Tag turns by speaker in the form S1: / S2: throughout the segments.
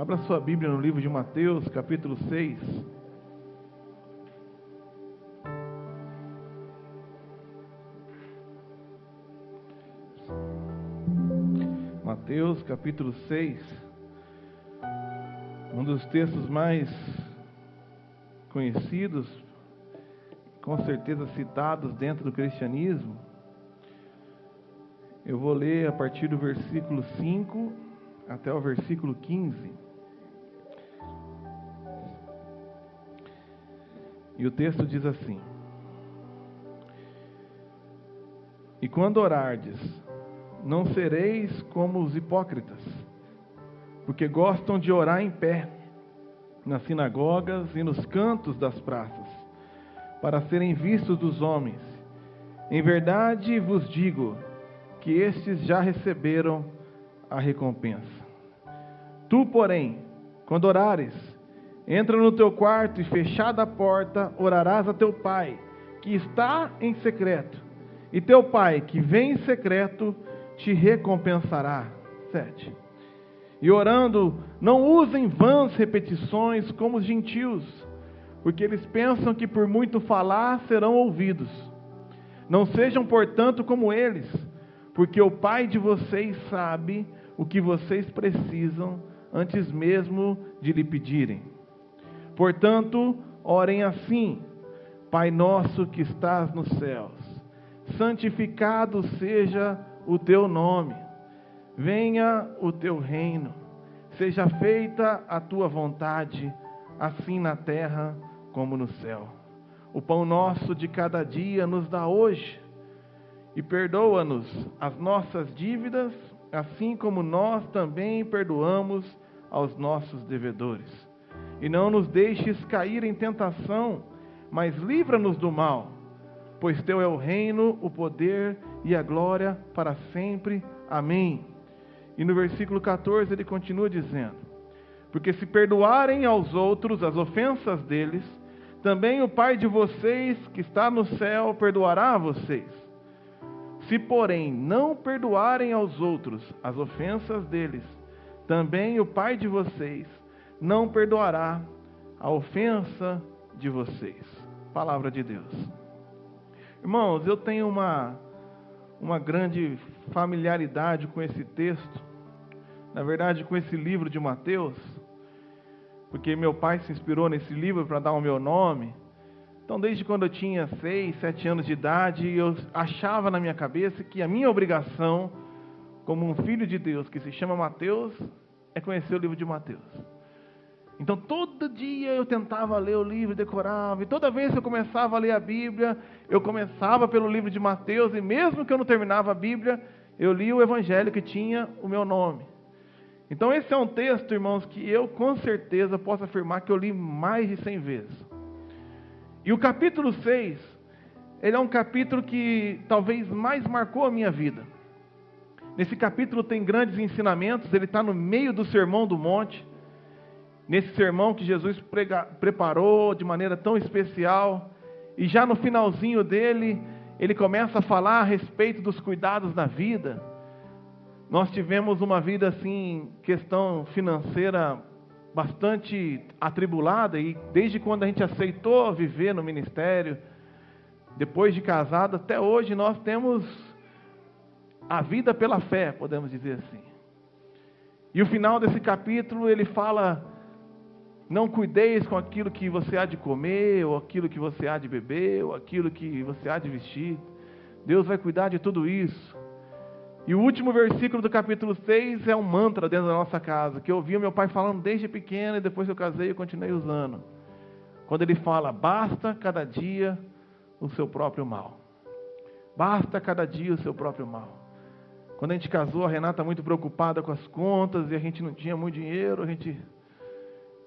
S1: Abra sua Bíblia no livro de Mateus, capítulo 6. Mateus, capítulo 6. Um dos textos mais conhecidos, com certeza citados dentro do cristianismo. Eu vou ler a partir do versículo 5 até o versículo 15. E o texto diz assim: E quando orardes, não sereis como os hipócritas, porque gostam de orar em pé, nas sinagogas e nos cantos das praças, para serem vistos dos homens. Em verdade vos digo que estes já receberam a recompensa. Tu, porém, quando orares, entra no teu quarto e, fechada a porta, orarás a teu Pai, que está em secreto, e teu Pai, que vem em secreto, te recompensará. 7. E orando, não usem vãs repetições como os gentios, porque eles pensam que por muito falar serão ouvidos. Não sejam, portanto, como eles, porque o Pai de vocês sabe o que vocês precisam antes mesmo de lhe pedirem. Portanto, orem assim: Pai nosso que estás nos céus, santificado seja o teu nome. Venha o teu reino. Seja feita a tua vontade, assim na terra como no céu. O pão nosso de cada dia nos dá hoje. E perdoa-nos as nossas dívidas, assim como nós também perdoamos aos nossos devedores. E não nos deixes cair em tentação, mas livra-nos do mal. Pois teu é o reino, o poder e a glória para sempre. Amém. E no versículo 14 ele continua dizendo: Porque se perdoarem aos outros as ofensas deles, também o Pai de vocês que está no céu perdoará a vocês. Se, porém, não perdoarem aos outros as ofensas deles, também o Pai de vocês não perdoará a ofensa de vocês. Palavra de Deus. Irmãos, eu tenho uma grande familiaridade com esse texto, na verdade com esse livro de Mateus, porque meu pai se inspirou nesse livro para dar o meu nome. Então, desde quando eu tinha 6, 7 anos de idade, eu achava na minha cabeça que a minha obrigação, como um filho de Deus que se chama Mateus, é conhecer o livro de Mateus. Então, todo dia eu tentava ler o livro, decorava, e toda vez que eu começava a ler a Bíblia, eu começava pelo livro de Mateus, e mesmo que eu não terminava a Bíblia, eu lia o Evangelho que tinha o meu nome. Então, esse é um texto, irmãos, que eu com certeza posso afirmar que eu li mais de 100 vezes. E o capítulo 6, ele é um capítulo que talvez mais marcou a minha vida. Nesse capítulo tem grandes ensinamentos, ele está no meio do Sermão do Monte. Nesse sermão que Jesus preparou de maneira tão especial, e já no finalzinho dele, ele começa a falar a respeito dos cuidados da vida. Nós tivemos uma vida assim, questão financeira bastante atribulada, e desde quando a gente aceitou viver no ministério, depois de casado, até hoje nós temos a vida pela fé, podemos dizer assim. E o final desse capítulo, ele fala: não cuideis com aquilo que você há de comer, ou aquilo que você há de beber, ou aquilo que você há de vestir. Deus vai cuidar de tudo isso. E o último versículo do capítulo 6 é um mantra dentro da nossa casa, que eu ouvi meu pai falando desde pequeno, e depois que eu casei eu continuei usando. Quando ele fala: basta cada dia o seu próprio mal. Basta cada dia o seu próprio mal. Quando a gente casou, a Renata muito preocupada com as contas, e a gente não tinha muito dinheiro,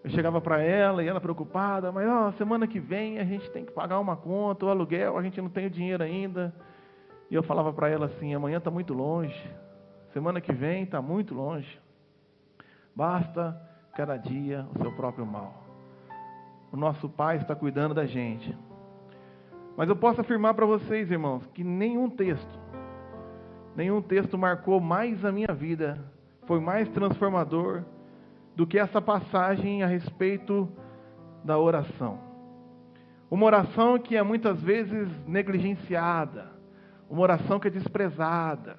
S1: eu chegava para ela e ela preocupada: mas semana que vem a gente tem que pagar uma conta, o aluguel, a gente não tem o dinheiro ainda. E eu falava para ela assim: amanhã está muito longe, semana que vem está muito longe. Basta cada dia o seu próprio mal. O nosso Pai está cuidando da gente. Mas eu posso afirmar para vocês, irmãos, que nenhum texto marcou mais a minha vida, foi mais transformador do que essa passagem a respeito da oração. Uma oração que é muitas vezes negligenciada, uma oração que é desprezada,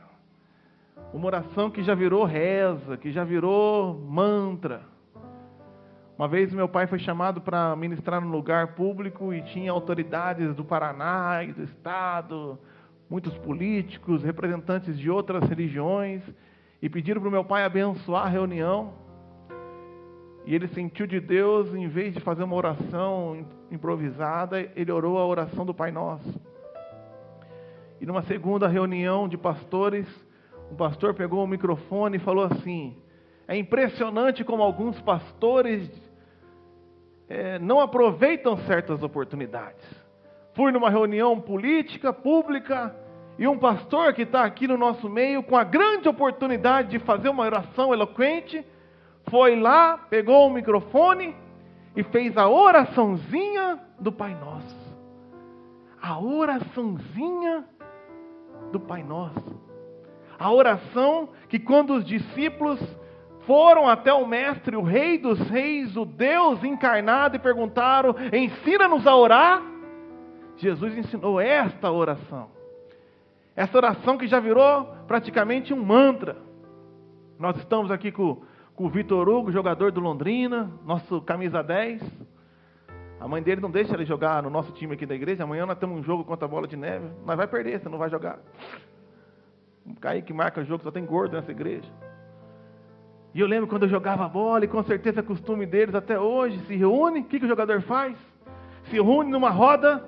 S1: uma oração que já virou reza, que já virou mantra. Uma vez meu pai foi chamado para ministrar num lugar público e tinha autoridades do Paraná e do Estado, muitos políticos, representantes de outras religiões, e pediram para o meu pai abençoar a reunião. E ele sentiu de Deus, em vez de fazer uma oração improvisada, ele orou a oração do Pai Nosso. E numa segunda reunião de pastores, um pastor pegou o microfone e falou assim: é impressionante como alguns pastores não aproveitam certas oportunidades. Fui numa reunião política, pública, e um pastor que está aqui no nosso meio, com a grande oportunidade de fazer uma oração eloquente, foi lá, pegou o microfone e fez a oraçãozinha do Pai Nosso. A oraçãozinha do Pai Nosso. A oração que quando os discípulos foram até o Mestre, o Rei dos Reis, o Deus encarnado, e perguntaram: ensina-nos a orar. Jesus ensinou esta oração. Essa oração que já virou praticamente um mantra. Nós estamos aqui com o Vitor Hugo, jogador do Londrina, nosso camisa 10. A mãe dele não deixa ele jogar no nosso time aqui da igreja. Amanhã nós temos um jogo contra a Bola de Neve. Mas vai perder, você não vai jogar. O Kaique marca jogo, só tem gordo nessa igreja. E eu lembro quando eu jogava bola, e com certeza é costume deles até hoje, se reúne, o que o jogador faz? Se reúne numa roda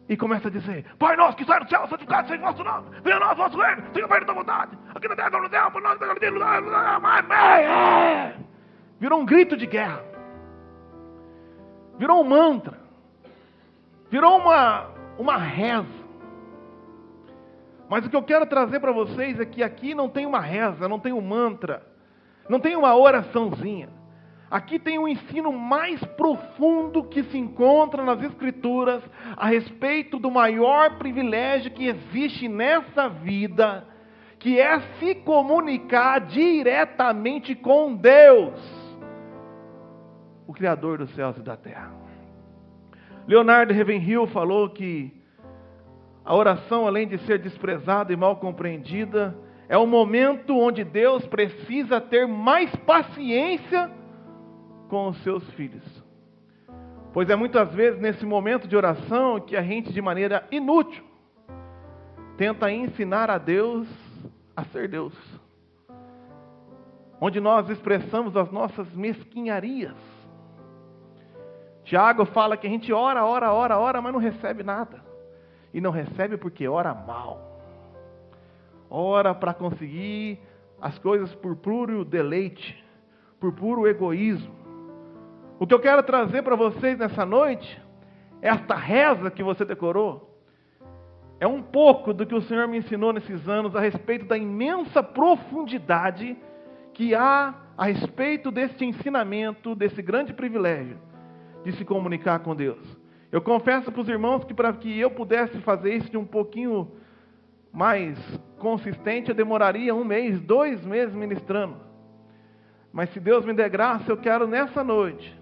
S1: e começa a dizer: Pai nosso que sai do céu, santificado seja o vosso nome, venha a nós o vosso reino, seja feita a tua vontade, aqui na terra como no céu, por nós, virou um grito de guerra, virou um mantra, virou uma reza. Mas o que eu quero trazer para vocês é que aqui não tem uma reza, não tem um mantra, não tem uma oraçãozinha. Aqui tem um ensino mais profundo que se encontra nas Escrituras a respeito do maior privilégio que existe nessa vida, que é se comunicar diretamente com Deus, o Criador dos céus e da terra. Leonardo Ravenhill falou que a oração, além de ser desprezada e mal compreendida, é um momento onde Deus precisa ter mais paciência com os seus filhos. Pois é muitas vezes nesse momento de oração que a gente, de maneira inútil, tenta ensinar a Deus a ser Deus. Onde nós expressamos as nossas mesquinharias. Tiago fala que a gente ora, mas não recebe nada. E não recebe porque ora mal. Ora para conseguir as coisas por puro deleite, por puro egoísmo. O que eu quero trazer para vocês nessa noite, esta reza que você decorou, é um pouco do que o Senhor me ensinou nesses anos a respeito da imensa profundidade que há a respeito deste ensinamento, desse grande privilégio de se comunicar com Deus. Eu confesso para os irmãos que para que eu pudesse fazer isso de um pouquinho mais consistente, eu demoraria 1 mês, 2 meses ministrando. Mas se Deus me der graça, eu quero nessa noite,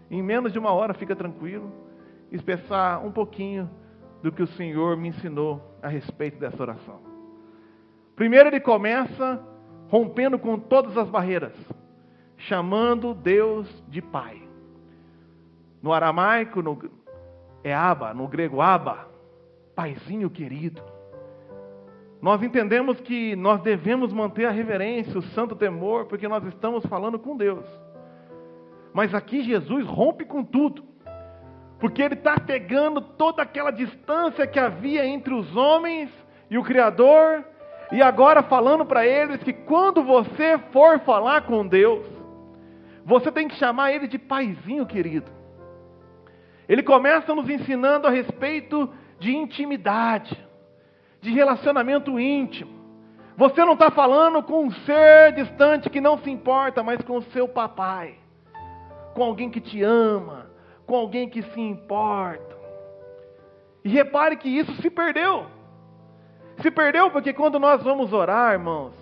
S1: em menos de 1 hora, fica tranquilo, expressar um pouquinho do que o Senhor me ensinou a respeito dessa oração. Primeiro ele começa rompendo com todas as barreiras, chamando Deus de Pai. No aramaico, é Abba, no grego Abba, Paizinho querido. Nós entendemos que nós devemos manter a reverência, o santo temor, porque nós estamos falando com Deus. Mas aqui Jesus rompe com tudo, porque Ele está pegando toda aquela distância que havia entre os homens e o Criador, e agora falando para eles que quando você for falar com Deus, você tem que chamar Ele de Paizinho querido. Ele começa nos ensinando a respeito de intimidade, de relacionamento íntimo. Você não está falando com um ser distante que não se importa, mas com o seu papai, com alguém que te ama, com alguém que se importa. E repare que isso se perdeu. Se perdeu porque quando nós vamos orar, irmãos,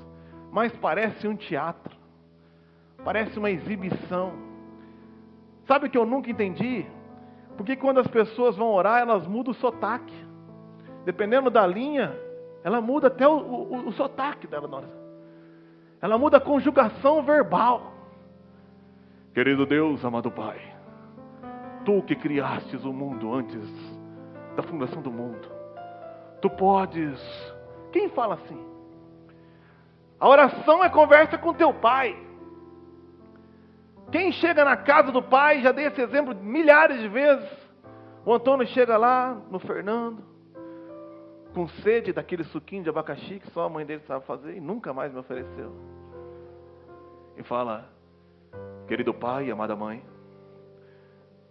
S1: mas parece um teatro. Parece uma exibição. Sabe o que eu nunca entendi? Porque quando as pessoas vão orar, elas mudam o sotaque. Dependendo da linha, ela muda até o sotaque dela na oração. Ela muda a conjugação verbal. Querido Deus, amado Pai, Tu que criastes o mundo antes da fundação do mundo, Tu podes... Quem fala assim? A oração é conversa com teu Pai. Quem chega na casa do Pai, já dei esse exemplo milhares de vezes. O Antônio chega lá no Fernando, com sede daquele suquinho de abacaxi que só a mãe dele sabe fazer e nunca mais me ofereceu. E fala: querido Pai e amada Mãe,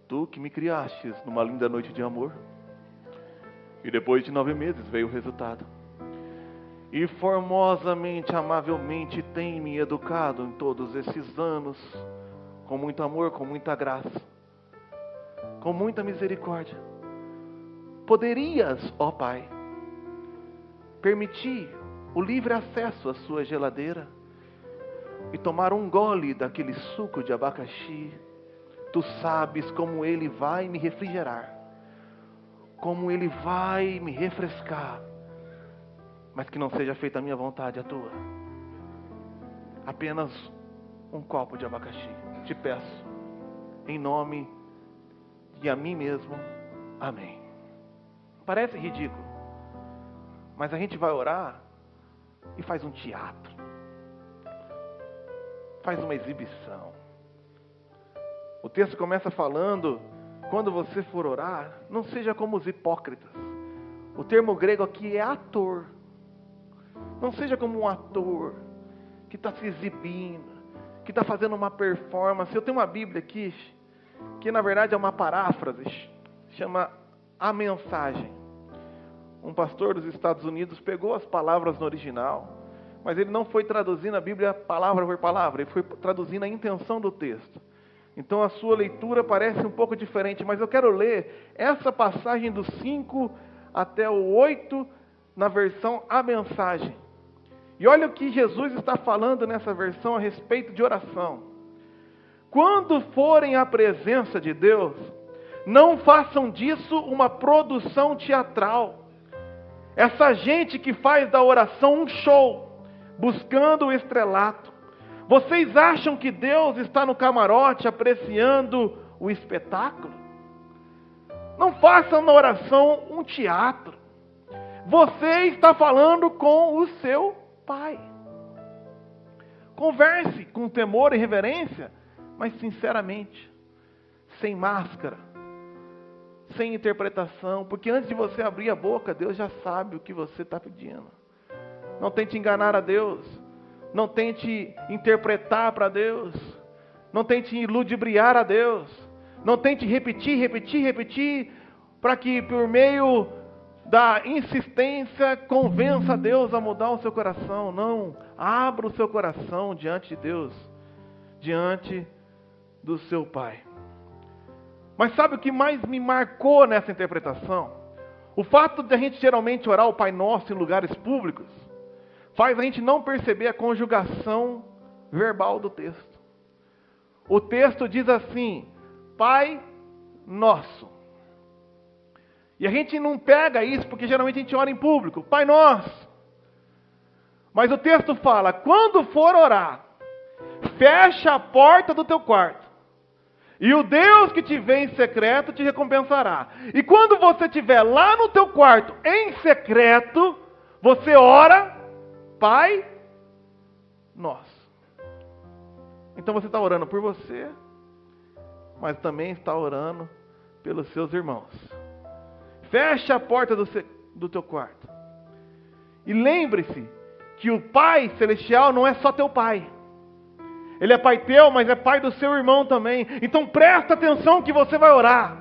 S1: Tu que me criastes numa linda noite de amor. E depois de 9 meses veio o resultado. E formosamente, amavelmente tem me educado em todos esses anos, com muito amor, com muita graça, com muita misericórdia. Poderias, ó Pai, permitir o livre acesso à sua geladeira e tomar um gole daquele suco de abacaxi. Tu sabes como ele vai me refrigerar, como ele vai me refrescar, mas que não seja feita a minha vontade, a tua. Apenas um copo de abacaxi, te peço, em nome de a mim mesmo, amém. Parece ridículo, mas a gente vai orar e faz um teatro, faz uma exibição. O texto começa falando: quando você for orar, não seja como os hipócritas. O termo grego aqui é ator. Não seja como um ator que está se exibindo, que está fazendo uma performance. Eu tenho uma Bíblia aqui, que na verdade é uma paráfrase, chama A Mensagem. Um pastor dos Estados Unidos pegou as palavras no original, mas ele não foi traduzindo a Bíblia palavra por palavra, ele foi traduzindo a intenção do texto. Então a sua leitura parece um pouco diferente, mas eu quero ler essa passagem do 5 até o 8 na versão A Mensagem. E olha o que Jesus está falando nessa versão a respeito de oração. Quando forem à presença de Deus, não façam disso uma produção teatral. Essa gente que faz da oração um show, buscando o estrelato. Vocês acham que Deus está no camarote apreciando o espetáculo? Não façam na oração um teatro. Você está falando com o seu Pai. Converse com temor e reverência, mas sinceramente, sem máscara, sem interpretação, porque antes de você abrir a boca, Deus já sabe o que você está pedindo. Não tente enganar a Deus, não tente interpretar para Deus, não tente ludibriar a Deus, não tente repetir, para que por meio da insistência convença a Deus a mudar o seu coração. Não, abra o seu coração diante de Deus, diante do seu Pai. Mas sabe o que mais me marcou nessa interpretação? O fato de a gente geralmente orar o Pai Nosso em lugares públicos faz a gente não perceber a conjugação verbal do texto. O texto diz assim: Pai Nosso. E a gente não pega isso porque geralmente a gente ora em público, Pai Nosso. Mas o texto fala: quando for orar, fecha a porta do teu quarto, e o Deus que te vê em secreto te recompensará. E quando você estiver lá no teu quarto, em secreto, você ora, Pai Nosso. Então você está orando por você, mas também está orando pelos seus irmãos. Fecha a porta do teu quarto. E lembre-se que o Pai Celestial não é só teu Pai. Ele é Pai teu, mas é Pai do seu irmão também. Então presta atenção que você vai orar.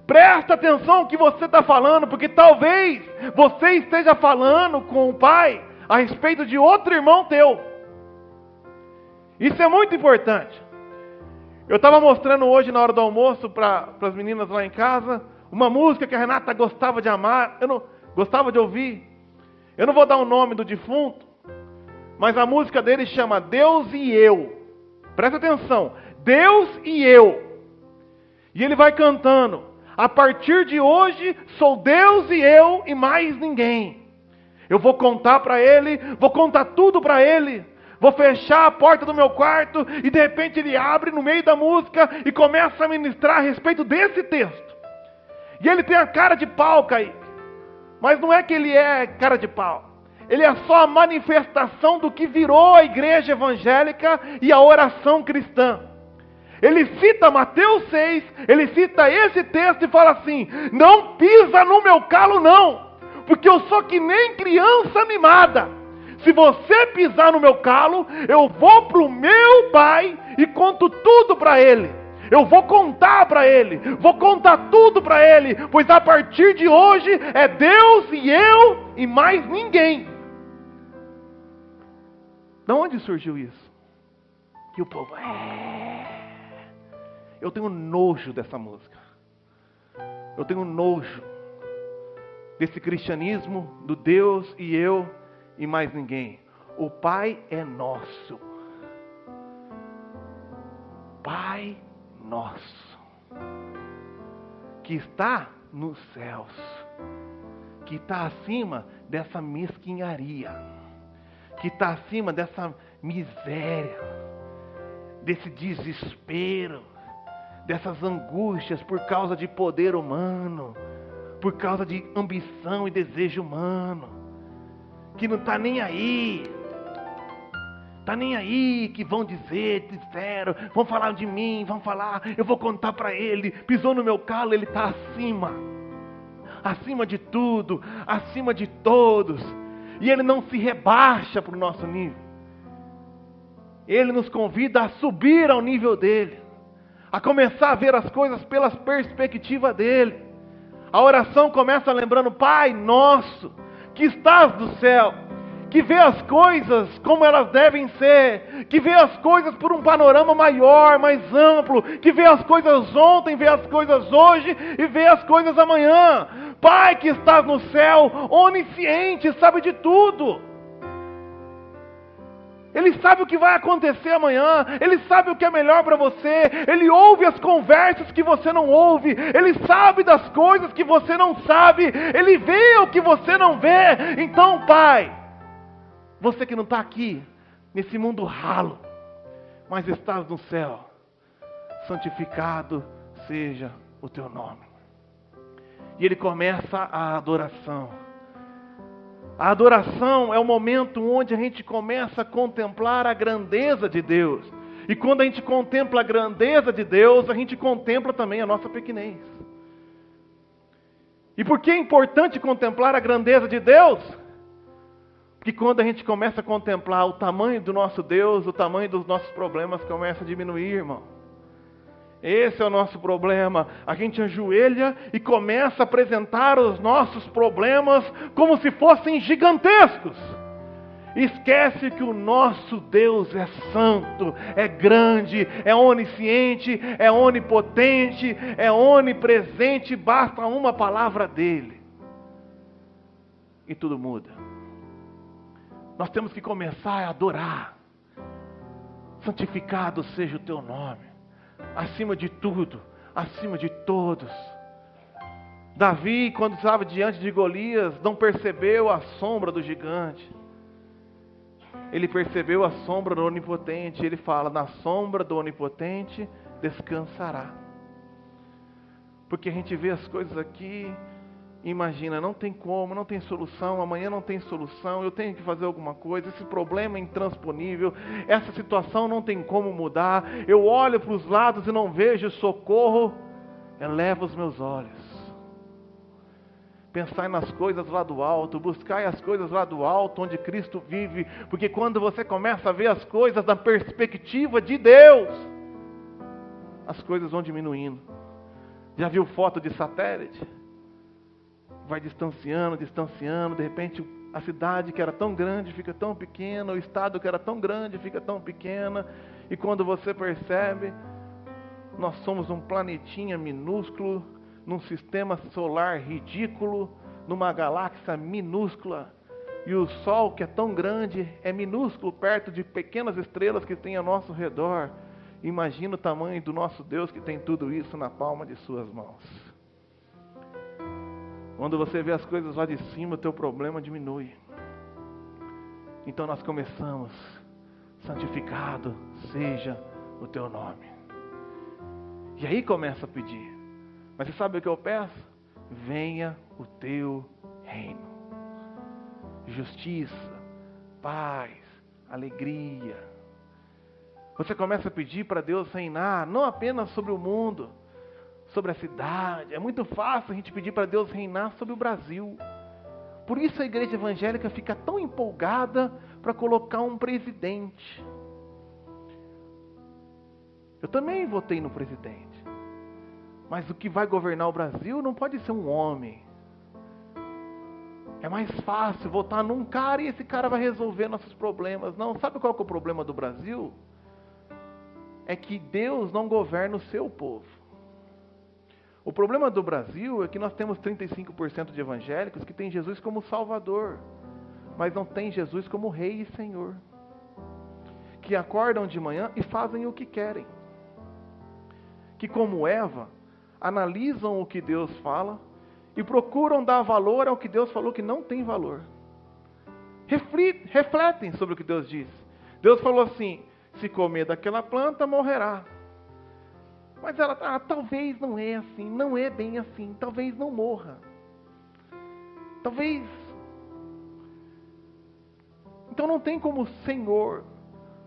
S1: Presta atenção que você está falando, porque talvez você esteja falando com o Pai a respeito de outro irmão teu. Isso é muito importante. Eu estava mostrando hoje na hora do almoço para as meninas lá em casa uma música que a Renata gostava de amar, gostava de ouvir. Eu não vou dar o nome do defunto, mas a música dele chama Deus e Eu. Presta atenção. Deus e eu. E ele vai cantando. A partir de hoje, sou Deus e eu e mais ninguém. Eu vou contar para ele, vou contar tudo para ele. Vou fechar a porta do meu quarto e de repente ele abre no meio da música e começa a ministrar a respeito desse texto. E ele tem a cara de pau, Kaique. Mas não é que ele é cara de pau. Ele é só a manifestação do que virou a igreja evangélica e a oração cristã. Ele cita Mateus 6, ele cita esse texto e fala assim: não pisa no meu calo não, porque eu sou que nem criança mimada. Se você pisar no meu calo, eu vou para o meu pai e conto tudo para ele. Eu vou contar para ele, vou contar tudo para ele, pois a partir de hoje é Deus e eu e mais ninguém. De onde surgiu isso? Que o povo, eu tenho nojo dessa música. Eu tenho nojo desse cristianismo do Deus e eu e mais ninguém. O Pai é nosso. Pai nosso, que está nos céus, que está acima dessa mesquinharia, que está acima dessa miséria, desse desespero, dessas angústias por causa de poder humano, por causa de ambição e desejo humano, que não está nem aí. Está nem aí que vão dizer, disseram, vão falar de mim, vão falar, eu vou contar para ele, pisou no meu calo, ele está acima. Acima de tudo, acima de todos. E ele não se rebaixa para o nosso nível. Ele nos convida a subir ao nível dele. A começar a ver as coisas pela perspectiva dele. A oração começa lembrando: Pai nosso, que estás no céu, que vê as coisas como elas devem ser, que vê as coisas por um panorama maior, mais amplo, que vê as coisas ontem, vê as coisas hoje e vê as coisas amanhã. Pai que estás no céu, onisciente, sabe de tudo. Ele sabe o que vai acontecer amanhã, Ele sabe o que é melhor para você, Ele ouve as conversas que você não ouve, Ele sabe das coisas que você não sabe, Ele vê o que você não vê. Então, Pai, você que não está aqui, nesse mundo ralo, mas estás no céu, santificado seja o teu nome. E ele começa a adoração. A adoração é o momento onde a gente começa a contemplar a grandeza de Deus. E quando a gente contempla a grandeza de Deus, a gente contempla também a nossa pequenez. E por que é importante contemplar a grandeza de Deus? Porque quando a gente começa a contemplar o tamanho do nosso Deus, o tamanho dos nossos problemas começa a diminuir, irmão. Esse é o nosso problema. A gente ajoelha e começa a apresentar os nossos problemas como se fossem gigantescos. Esquece que o nosso Deus é santo, é grande, é onisciente, é onipotente, é onipresente. Basta uma palavra dele e tudo muda. Nós temos que começar a adorar. Santificado seja o teu nome. Acima de tudo, acima de todos. Davi, quando estava diante de Golias, não percebeu a sombra do gigante. Ele percebeu a sombra do onipotente. Ele fala: na sombra do onipotente descansará. Porque a gente vê as coisas aqui, imagina, não tem como, não tem solução, amanhã não tem solução, eu tenho que fazer alguma coisa, esse problema é intransponível, essa situação não tem como mudar, eu olho para os lados e não vejo socorro, eleva os meus olhos. Pensai nas coisas lá do alto, buscai as coisas lá do alto, onde Cristo vive, porque quando você começa a ver as coisas da perspectiva de Deus, as coisas vão diminuindo. Já viu foto de satélite? Vai distanciando, de repente a cidade que era tão grande fica tão pequena, o estado que era tão grande fica tão pequena, e quando você percebe, nós somos um planetinha minúsculo, num sistema solar ridículo, numa galáxia minúscula, e o Sol que é tão grande, é minúsculo perto de pequenas estrelas que tem ao nosso redor. Imagina o tamanho do nosso Deus que tem tudo isso na palma de suas mãos. Quando você vê as coisas lá de cima, o teu problema diminui. Então nós começamos: santificado seja o teu nome. E aí começa a pedir. Mas você sabe o que eu peço? Venha o teu reino. Justiça, paz, alegria. Você começa a pedir para Deus reinar, não apenas sobre o mundo, sobre a cidade. É muito fácil a gente pedir para Deus reinar sobre o Brasil. Por isso a igreja evangélica fica tão empolgada para colocar um presidente. Eu também votei no presidente. Mas o que vai governar o Brasil não pode ser um homem. É mais fácil votar num cara e esse cara vai resolver nossos problemas. Não, sabe qual que é o problema do Brasil? É que Deus não governa o seu povo. O problema do Brasil é que nós temos 35% de evangélicos que tem Jesus como Salvador, mas não tem Jesus como Rei e Senhor. Que acordam de manhã e fazem o que querem. Que, como Eva, analisam o que Deus fala e procuram dar valor ao que Deus falou que não tem valor. Refletem sobre o que Deus disse. Deus falou assim: se comer daquela planta, morrerá. Mas ela, talvez não é assim, não é bem assim, talvez não morra. Talvez. Então não tem como Senhor.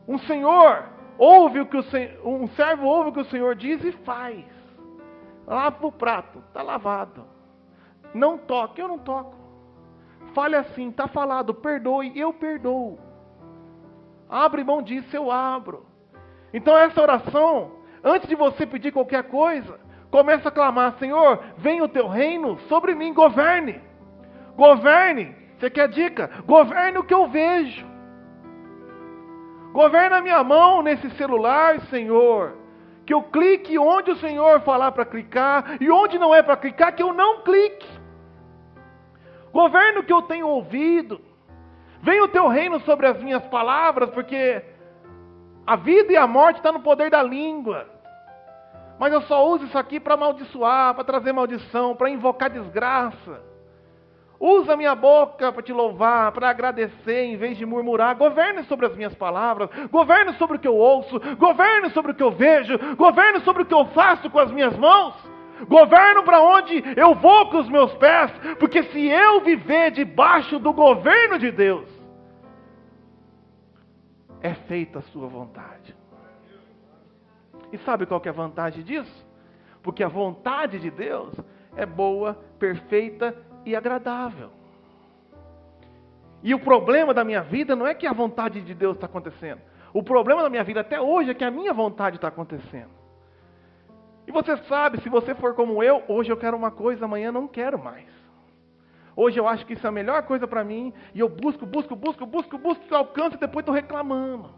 S1: Um servo ouve o que o Senhor diz e faz. Lava o prato, está lavado. Não toque, eu não toco. Fale assim, está falado, perdoe, eu perdoo. Abre mão disso, eu abro. Então essa oração, antes de você pedir qualquer coisa, começa a clamar: Senhor, venha o teu reino sobre mim, governe. Governe, você quer dica? Governe o que eu vejo. Governe a minha mão nesse celular, Senhor. Que eu clique onde o Senhor falar para clicar, e onde não é para clicar, que eu não clique. Governe o que eu tenho ouvido. Venha o teu reino sobre as minhas palavras, porque a vida e a morte estão no poder da língua. Mas eu só uso isso aqui para amaldiçoar, para trazer maldição, para invocar desgraça. Usa a minha boca para te louvar, para agradecer em vez de murmurar. Governe sobre as minhas palavras, governe sobre o que eu ouço, governe sobre o que eu vejo, governe sobre o que eu faço com as minhas mãos. Governo para onde eu vou com os meus pés, porque se eu viver debaixo do governo de Deus, é feita a sua vontade. E sabe qual que é a vantagem disso? Porque a vontade de Deus é boa, perfeita e agradável. E o problema da minha vida não é que a vontade de Deus está acontecendo. O problema da minha vida até hoje é que a minha vontade está acontecendo. E você sabe, se você for como eu, hoje eu quero uma coisa, amanhã não quero mais. Hoje eu acho que isso é a melhor coisa para mim, e eu busco, que eu alcanço e depois estou reclamando.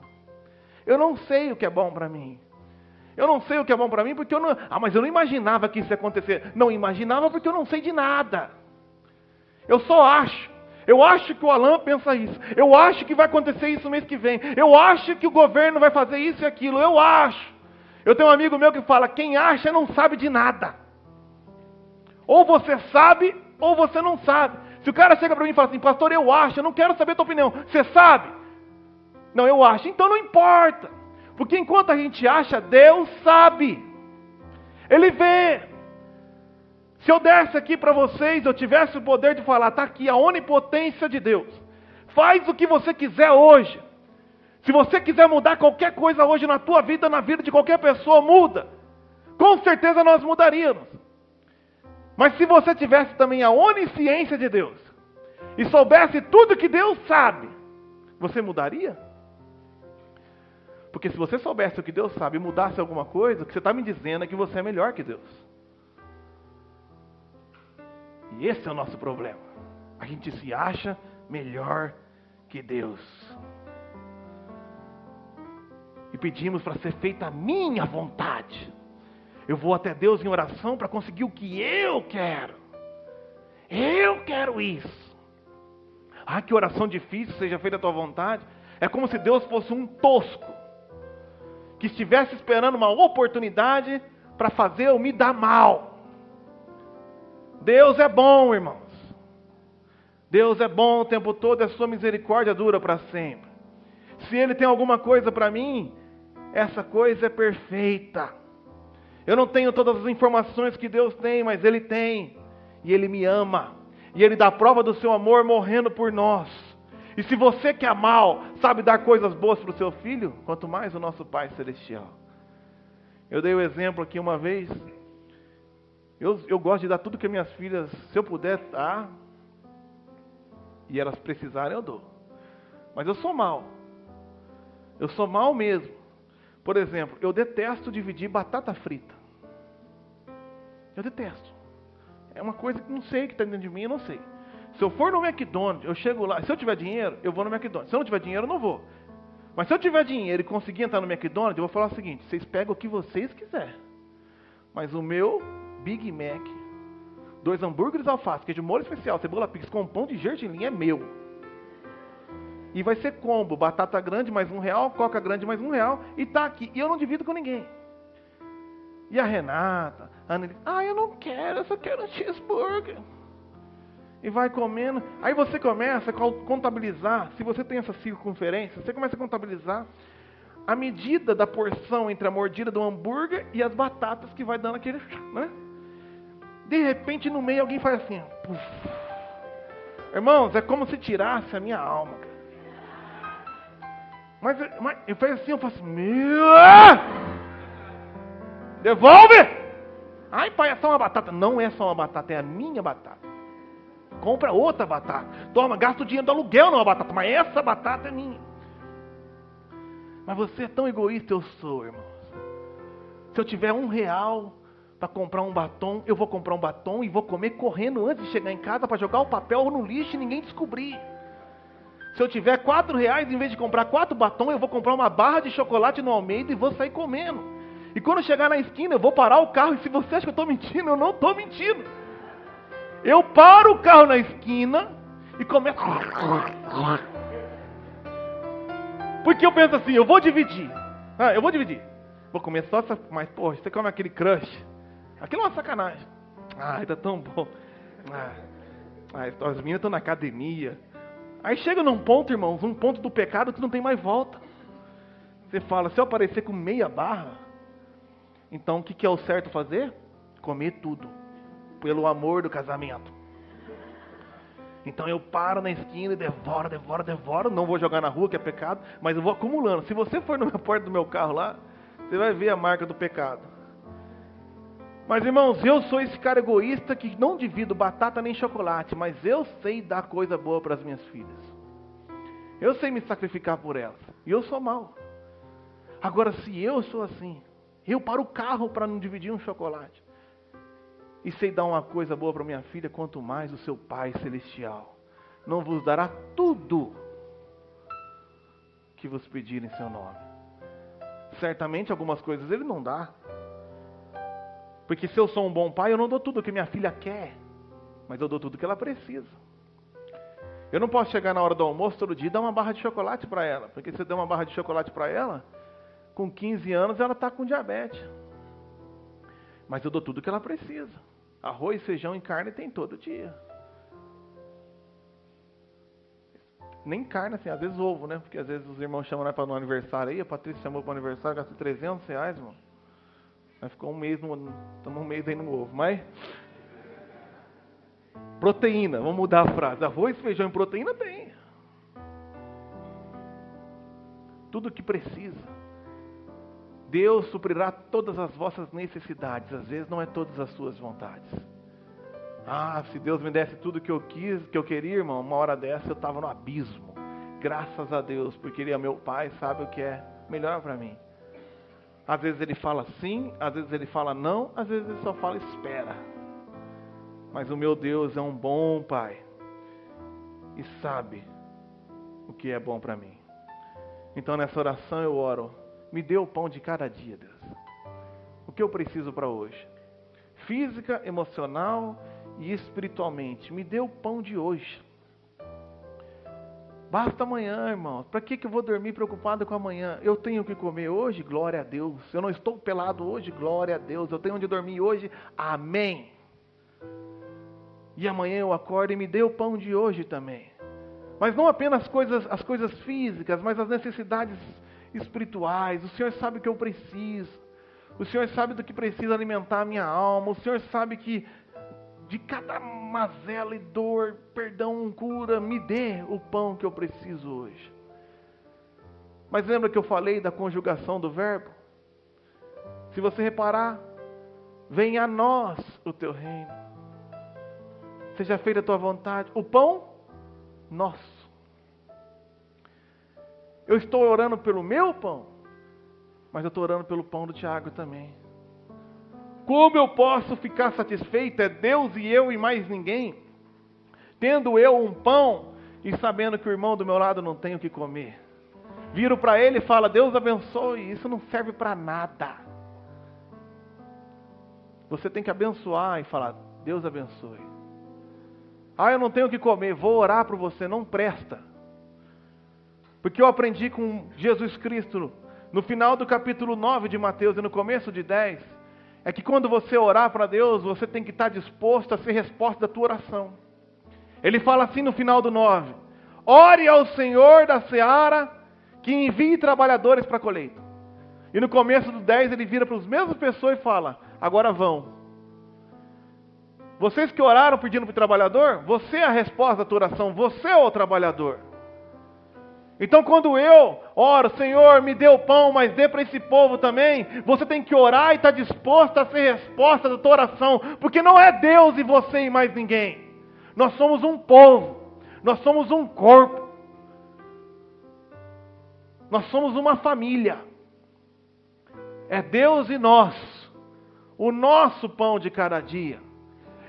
S1: Eu não sei o que é bom para mim. Eu não sei o que é bom para mim porque eu não... mas eu não imaginava que isso ia acontecer. Não imaginava porque eu não sei de nada. Eu só acho. Eu acho que o Alan pensa isso. Eu acho que vai acontecer isso no mês que vem. Eu acho que o governo vai fazer isso e aquilo. Eu acho. Eu tenho um amigo meu que fala: quem acha não sabe de nada. Ou você sabe, ou você não sabe. Se o cara chega para mim e fala assim: pastor, eu acho, eu não quero saber a tua opinião. Você sabe? Não, eu acho. Então não importa. Porque enquanto a gente acha, Deus sabe. Ele vê. Se eu desse aqui para vocês, eu tivesse o poder de falar: está aqui a onipotência de Deus. Faz o que você quiser hoje. Se você quiser mudar qualquer coisa hoje na tua vida, na vida de qualquer pessoa, muda. Com certeza nós mudaríamos. Mas se você tivesse também a onisciência de Deus, e soubesse tudo que Deus sabe, você mudaria? Porque se você soubesse o que Deus sabe e mudasse alguma coisa, o que você está me dizendo é que você é melhor que Deus. E esse é o nosso problema. A gente se acha melhor que Deus. E pedimos para ser feita a minha vontade. Eu vou até Deus em oração para conseguir o que eu quero. Eu quero isso. Ah, que oração difícil, seja feita a tua vontade. É como se Deus fosse um tosco que estivesse esperando uma oportunidade para fazer eu me dar mal. Deus é bom, irmãos. Deus é bom o tempo todo, a sua misericórdia dura para sempre. Se Ele tem alguma coisa para mim, essa coisa é perfeita. Eu não tenho todas as informações que Deus tem, mas Ele tem. E Ele me ama. E Ele dá prova do seu amor morrendo por nós. E se você que é mal sabe dar coisas boas para o seu filho, quanto mais o nosso Pai Celestial. Eu dei o exemplo aqui uma vez. Eu gosto de dar tudo que minhas filhas, se eu puder dar, e elas precisarem, eu dou. Mas eu sou mal. Eu sou mal mesmo. Por exemplo, eu detesto dividir batata frita. Eu detesto. É uma coisa que não sei que está dentro de mim, eu não sei. Se eu for no McDonald's, eu chego lá. Se eu tiver dinheiro, eu vou no McDonald's. Se eu não tiver dinheiro, eu não vou. Mas se eu tiver dinheiro e conseguir entrar no McDonald's, eu vou falar o seguinte: vocês pegam o que vocês quiserem. Mas o meu Big Mac, 2 hambúrgueres alface, queijo molho especial, cebola pix com pão de gergelim é meu. E vai ser combo, batata grande mais R$1, coca grande mais R$1, e tá aqui. E eu não divido com ninguém. E a Renata, a Ana, eu não quero, eu só quero um cheeseburger. E vai comendo. Aí você começa a contabilizar, se você tem essa circunferência, você começa a contabilizar a medida da porção entre a mordida do hambúrguer e as batatas que vai dando aquele, né? De repente, no meio, alguém faz assim, puf. Irmãos, é como se tirasse a minha alma, cara. Mas eu faço assim, eu faço assim, devolve! Ai, pai, é só uma batata. Não é só uma batata, é a minha batata. Compra outra batata. Toma, gasta o dinheiro do aluguel numa batata, mas essa batata é minha. Mas você é tão egoísta, eu sou, irmãos. Se eu tiver R$1 para comprar um batom, eu vou comprar um batom e vou comer correndo antes de chegar em casa para jogar o papel no lixo e ninguém descobrir. Se eu tiver R$4, em vez de comprar 4 batons, eu vou comprar uma barra de chocolate no Almeida e vou sair comendo. E quando eu chegar na esquina, eu vou parar o carro. E se você acha que eu estou mentindo, eu não estou mentindo. Eu paro o carro na esquina e começo... Porque eu penso assim, eu vou dividir. Vou comer só essa... Mas, poxa, você come aquele crush. Aquilo é uma sacanagem. Ai, tá tão bom. As meninas estão na academia. Aí chega num ponto, irmãos, um ponto do pecado que não tem mais volta. Você fala, se eu aparecer com meia barra, então o que é o certo fazer? Comer tudo. Pelo amor do casamento. Então eu paro na esquina e devoro. Não vou jogar na rua, que é pecado, mas eu vou acumulando. Se você for na porta do meu carro lá, você vai ver a marca do pecado. Mas, irmãos, eu sou esse cara egoísta que não divido batata nem chocolate, mas eu sei dar coisa boa para as minhas filhas. Eu sei me sacrificar por elas. E eu sou mau. Agora, se eu sou assim, eu paro o carro para não dividir um chocolate. E sei dar uma coisa boa para minha filha, quanto mais o seu Pai Celestial não vos dará tudo que vos pedir em seu nome. Certamente algumas coisas Ele não dá. Porque se eu sou um bom pai, eu não dou tudo o que minha filha quer, mas eu dou tudo o que ela precisa. Eu não posso chegar na hora do almoço todo dia e dar uma barra de chocolate para ela. Porque se eu der uma barra de chocolate para ela, com 15 anos ela está com diabetes. Mas eu dou tudo o que ela precisa. Arroz, feijão e carne tem todo dia. Nem carne assim, às vezes ovo, né? Porque às vezes os irmãos chamam para no aniversário aí. A Patrícia chamou para o aniversário, gastou R$300, irmão. Aí ficou estamos um mês aí no ovo, mas... Proteína, vamos mudar a frase. Arroz, feijão e proteína tem. Tudo o que precisa. Deus suprirá todas as vossas necessidades. Às vezes não é todas as suas vontades. Se Deus me desse tudo que eu queria, irmão, uma hora dessa eu estava no abismo. Graças a Deus, porque Ele é meu Pai, sabe o que é melhor para mim. Às vezes Ele fala sim, às vezes Ele fala não, às vezes Ele só fala espera. Mas o meu Deus é um bom Pai e sabe o que é bom para mim. Então nessa oração eu oro, me dê o pão de cada dia, Deus. O que eu preciso para hoje? Física, emocional e espiritualmente. Me dê o pão de hoje. Basta amanhã, irmãos. Para que eu vou dormir preocupado com amanhã? Eu tenho o que comer hoje? Glória a Deus. Eu não estou pelado hoje? Glória a Deus. Eu tenho onde dormir hoje? Amém. E amanhã eu acordo e me dê o pão de hoje também. Mas não apenas as coisas físicas, mas as necessidades espirituais. O Senhor sabe o que eu preciso. O Senhor sabe do que precisa alimentar a minha alma. O Senhor sabe que de cada mazela e dor, perdão, cura, me dê o pão que eu preciso hoje. Mas lembra que eu falei da conjugação do verbo? Se você reparar, venha a nós o teu reino. Seja feita a tua vontade. O pão, nosso. Eu estou orando pelo meu pão, mas eu estou orando pelo pão do Tiago também. Como eu posso ficar satisfeito? É Deus e eu e mais ninguém. Tendo eu um pão e sabendo que o irmão do meu lado não tem o que comer. Viro para ele e falo, Deus abençoe. Isso não serve para nada. Você tem que abençoar e falar, Deus abençoe. Ah, eu não tenho o que comer, vou orar por você. Não presta. Porque eu aprendi com Jesus Cristo no final do capítulo 9 de Mateus e no começo de 10. É que quando você orar para Deus, você tem que estar disposto a ser resposta da tua oração. Ele fala assim no final do 9. Ore ao Senhor da seara, que envie trabalhadores para a colheita. E no começo do 10 ele vira para as mesmas pessoas e fala, agora vão. Vocês que oraram pedindo para o trabalhador, você é a resposta da tua oração, você é o trabalhador. Então quando eu oro, Senhor, me dê o pão, mas dê para esse povo também, você tem que orar e estar disposto a ser resposta da tua oração, porque não é Deus e você e mais ninguém. Nós somos um povo, nós somos um corpo, nós somos uma família. É Deus e nós, o nosso pão de cada dia.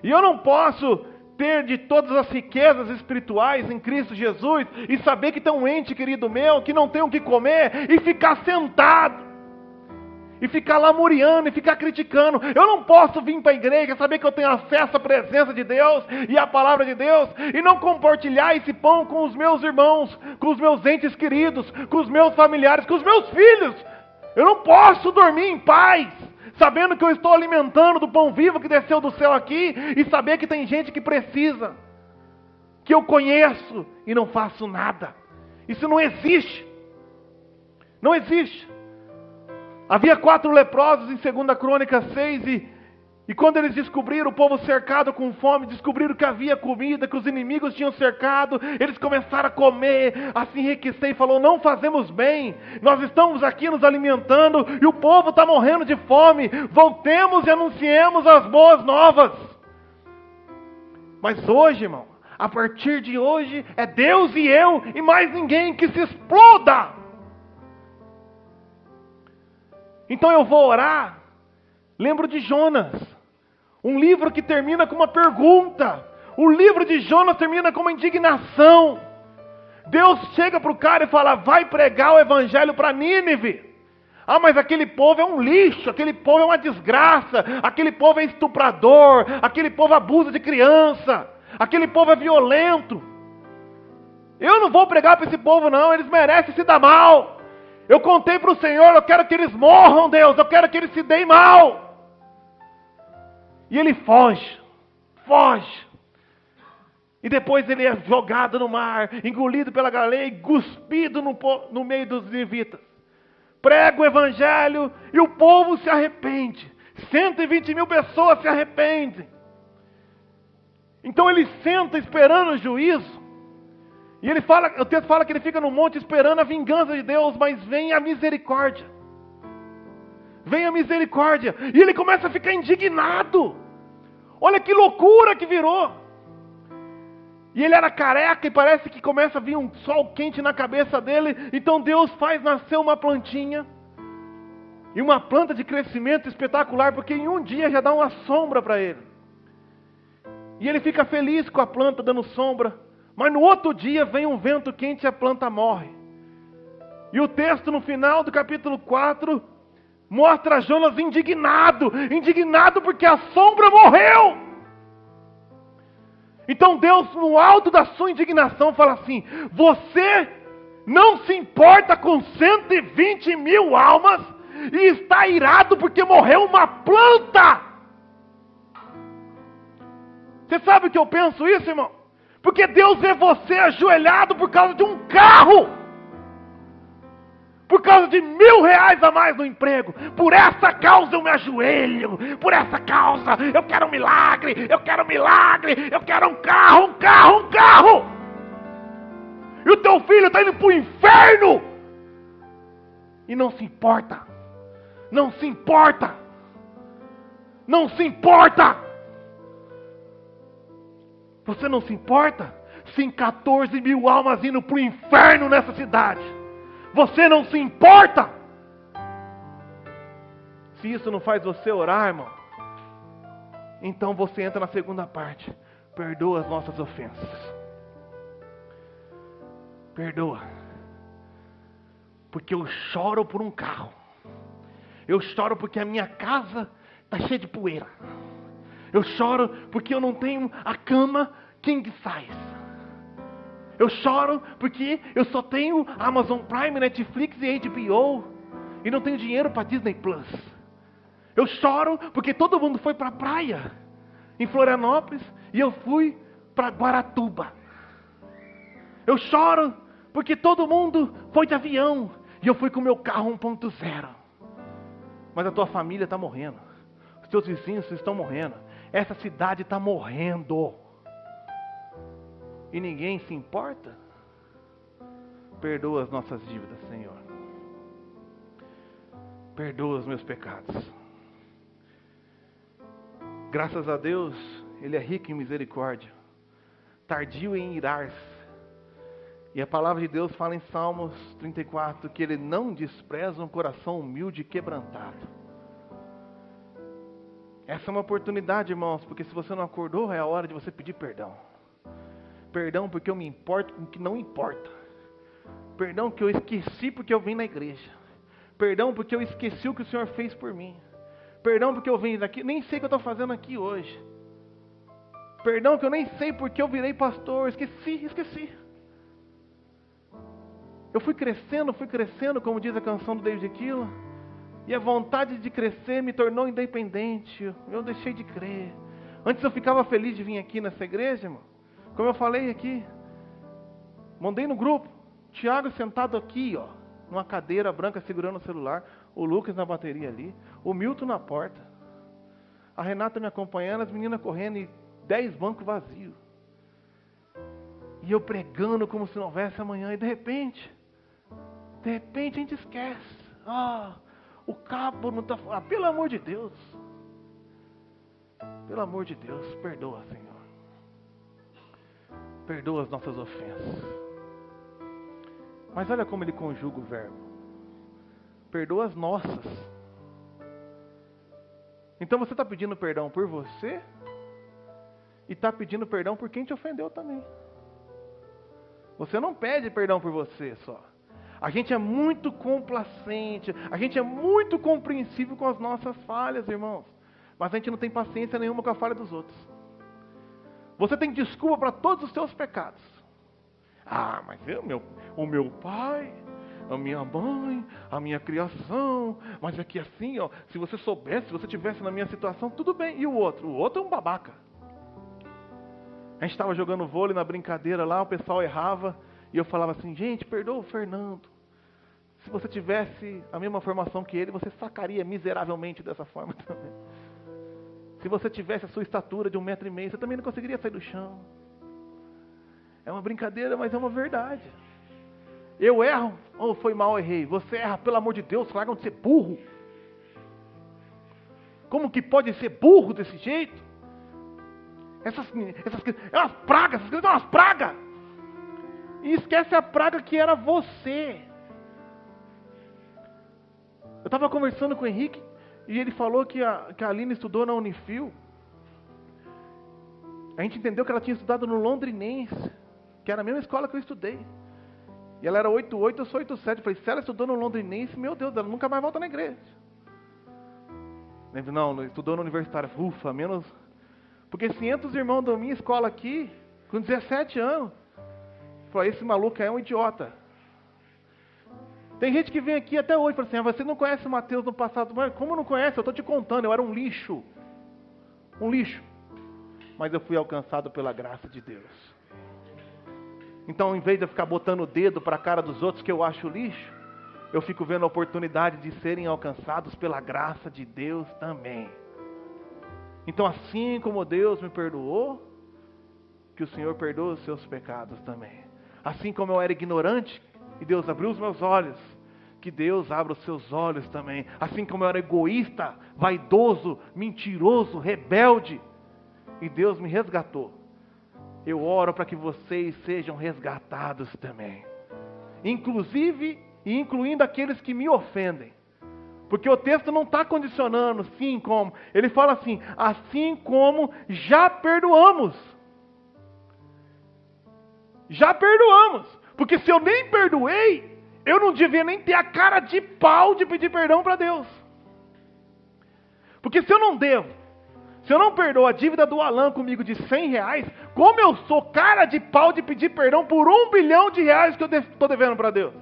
S1: E eu não posso ter de todas as riquezas espirituais em Cristo Jesus e saber que tem um ente querido meu que não tem o que comer e ficar sentado e ficar lamuriando e ficar criticando. Eu não posso vir para a igreja, saber que eu tenho acesso à presença de Deus e à palavra de Deus e não compartilhar esse pão com os meus irmãos, com os meus entes queridos, com os meus familiares, com os meus filhos. Eu não posso dormir em paz sabendo que eu estou alimentando do pão vivo que desceu do céu aqui, e saber que tem gente que precisa, que eu conheço e não faço nada. Isso não existe. Não existe. Havia 4 leprosos em 2 Crônicas 6, e quando eles descobriram o povo cercado com fome, descobriram que havia comida, que os inimigos tinham cercado, eles começaram a comer, a se enriquecer, e falou, não fazemos bem, nós estamos aqui nos alimentando, e o povo está morrendo de fome, voltemos e anunciemos as boas novas. Mas hoje, irmão, a partir de hoje, é Deus e eu, e mais ninguém, que se exploda. Então eu vou orar, lembro de Jonas, um livro que termina com uma pergunta. O livro de Jonas termina com uma indignação. Deus chega para o cara e fala, vai pregar o evangelho para Nínive. Ah, mas aquele povo é um lixo, aquele povo é uma desgraça, aquele povo é estuprador, aquele povo abusa de criança, aquele povo é violento. Eu não vou pregar para esse povo não, eles merecem se dar mal. Eu contei para o Senhor, eu quero que eles morram, Deus, eu quero que eles se deem mal. E ele foge. E depois ele é jogado no mar, engolido pela baleia e cuspido no meio dos ninivitas. Prega o evangelho e o povo se arrepende. 120 mil pessoas se arrependem. Então ele senta esperando o juízo. E ele fala, o texto fala que ele fica no monte esperando a vingança de Deus, mas vem a misericórdia. Vem a misericórdia. E ele começa a ficar indignado. Olha que loucura que virou. E ele era careca e parece que começa a vir um sol quente na cabeça dele. Então Deus faz nascer uma plantinha. E uma planta de crescimento espetacular, porque em um dia já dá uma sombra para ele. E ele fica feliz com a planta dando sombra. Mas no outro dia vem um vento quente e a planta morre. E o texto no final do capítulo 4 mostra Jonas indignado porque a sombra morreu.
S2: Então Deus, no alto da sua indignação, fala assim: você não se importa com 120.000 almas e está irado porque morreu uma planta. Você sabe o que eu penso isso, irmão? Porque Deus vê você ajoelhado por causa de um carro, por causa de R$1.000 a mais no emprego. Por essa causa eu me ajoelho. Por essa causa eu quero um milagre. Eu quero um milagre. Eu quero um carro, um carro, um carro. E o teu filho está indo para o inferno. E não se importa. Não se importa. Não se importa. Você não se importa? Tem 14.000 almas indo para o inferno nessa cidade. Você não se importa? Se isso não faz você orar, irmão, então você entra na segunda parte. Perdoa as nossas ofensas. Perdoa. Porque eu choro por um carro. Eu choro porque a minha casa está cheia de poeira. Eu choro porque eu não tenho a cama king size. Eu choro porque eu só tenho Amazon Prime, Netflix e HBO. E não tenho dinheiro para Disney Plus. Eu choro porque todo mundo foi para a praia em Florianópolis e eu fui para Guaratuba. Eu choro porque todo mundo foi de avião e eu fui com o meu carro 1.0. Mas a tua família está morrendo. Os teus vizinhos estão morrendo. Essa cidade está morrendo. E ninguém se importa? Perdoa as nossas dívidas, Senhor. Perdoa os meus pecados. Graças a Deus, Ele é rico em misericórdia, tardio em irar-se. E a palavra de Deus fala em Salmos 34 que Ele não despreza um coração humilde e quebrantado. Essa é uma oportunidade, irmãos, porque se você não acordou, é a hora de você pedir perdão. Perdão porque eu me importo com o que não importa. Perdão que eu esqueci porque eu vim na igreja. Perdão porque eu esqueci o que o Senhor fez por mim. Perdão porque eu vim daqui, nem sei o que eu estou fazendo aqui hoje. Perdão que eu nem sei porque eu virei pastor, esqueci. Eu fui crescendo, como diz a canção do David Keelan. E a vontade de crescer me tornou independente. Eu deixei de crer. Antes eu ficava feliz de vir aqui nessa igreja, irmão. Como eu falei aqui, mandei no grupo, Tiago sentado aqui, ó, numa cadeira branca segurando o celular, o Lucas na bateria ali, o Milton na porta, a Renata me acompanhando, as meninas correndo e 10 bancos vazios. E eu pregando como se não houvesse amanhã, e de repente a gente esquece. O cabo não está... pelo amor de Deus. Pelo amor de Deus, perdoa, Senhor. Perdoa as nossas ofensas. Mas olha como ele conjuga o verbo. Perdoa as nossas. Então você está pedindo perdão por você e está pedindo perdão por quem te ofendeu também. Você não pede perdão por você só. A gente é muito complacente, a gente é muito compreensível com as nossas falhas, irmãos. Mas a gente não tem paciência nenhuma com a falha dos outros. Você tem desculpa para todos os seus pecados. Mas o meu pai, a minha mãe, a minha criação, mas é que assim, ó, se você soubesse, se você tivesse na minha situação, tudo bem. E o outro? O outro é um babaca. A gente estava jogando vôlei na brincadeira lá, o pessoal errava, e eu falava assim, gente, perdoa o Fernando. Se você tivesse a mesma formação que ele, você sacaria miseravelmente dessa forma também. Se você tivesse a sua estatura de 1,5 m, você também não conseguiria sair do chão. É uma brincadeira, mas é uma verdade. Eu erro, foi mal, errei. Você erra, pelo amor de Deus, largam de ser burro. Como que pode ser burro desse jeito? Essas é umas pragas, essas crianças são umas pragas. E esquece a praga que era você. Eu estava conversando com o Henrique e ele falou que a Aline estudou na Unifil. A gente entendeu que ela tinha estudado no Londrinense, que era a mesma escola que eu estudei. E ela era 8.8, eu sou 8.7. Eu falei, se ela estudou no Londrinense, meu Deus, ela nunca mais volta na igreja. Não, estudou no universitário. Ufa, menos Porque se entra os irmãos da minha escola aqui, com 17 anos, fala, esse maluco é um idiota. Tem gente que vem aqui até hoje e fala assim, você não conhece o Mateus no passado. Mas como não conhece? Eu estou te contando, eu era um lixo. Um lixo. Mas eu fui alcançado pela graça de Deus. Então, em vez de eu ficar botando o dedo para a cara dos outros que eu acho lixo, eu fico vendo a oportunidade de serem alcançados pela graça de Deus também. Então, assim como Deus me perdoou, que o Senhor perdoe os seus pecados também. Assim como eu era ignorante, e Deus abriu os meus olhos, que Deus abra os seus olhos também. Assim como eu era egoísta, vaidoso, mentiroso, rebelde, e Deus me resgatou. Eu oro para que vocês sejam resgatados também. Inclusive e incluindo aqueles que me ofendem. Porque o texto não está condicionando, sim, como. Ele fala assim, assim como já perdoamos. Já perdoamos. Porque se eu nem perdoei, eu não devia nem ter a cara de pau de pedir perdão para Deus. Porque se eu não devo, se eu não perdoo a dívida do Alan comigo de R$100, como eu sou cara de pau de pedir perdão por R$1 bilhão que eu estou devendo para Deus?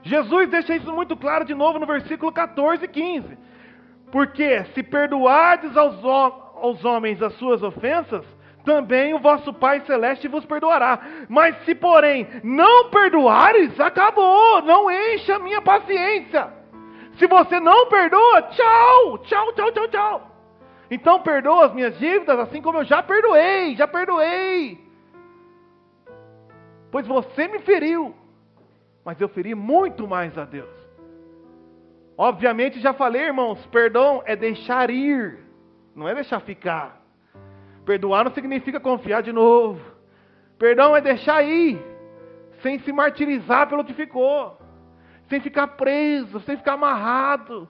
S2: Jesus deixa isso muito claro de novo no versículo 14 e 15. Porque se perdoardes aos homens as suas ofensas, também o vosso Pai Celeste vos perdoará. Mas se porém não perdoares, acabou, não encha a minha paciência. Se você não perdoa, tchau, tchau, tchau, tchau, tchau. Então perdoa as minhas dívidas, assim como eu já perdoei. Pois você me feriu, mas eu feri muito mais a Deus. Obviamente já falei, irmãos, perdão é deixar ir, não é deixar ficar. Perdoar não significa confiar de novo. Perdão é deixar ir, sem se martirizar pelo que ficou, sem ficar preso, sem ficar amarrado.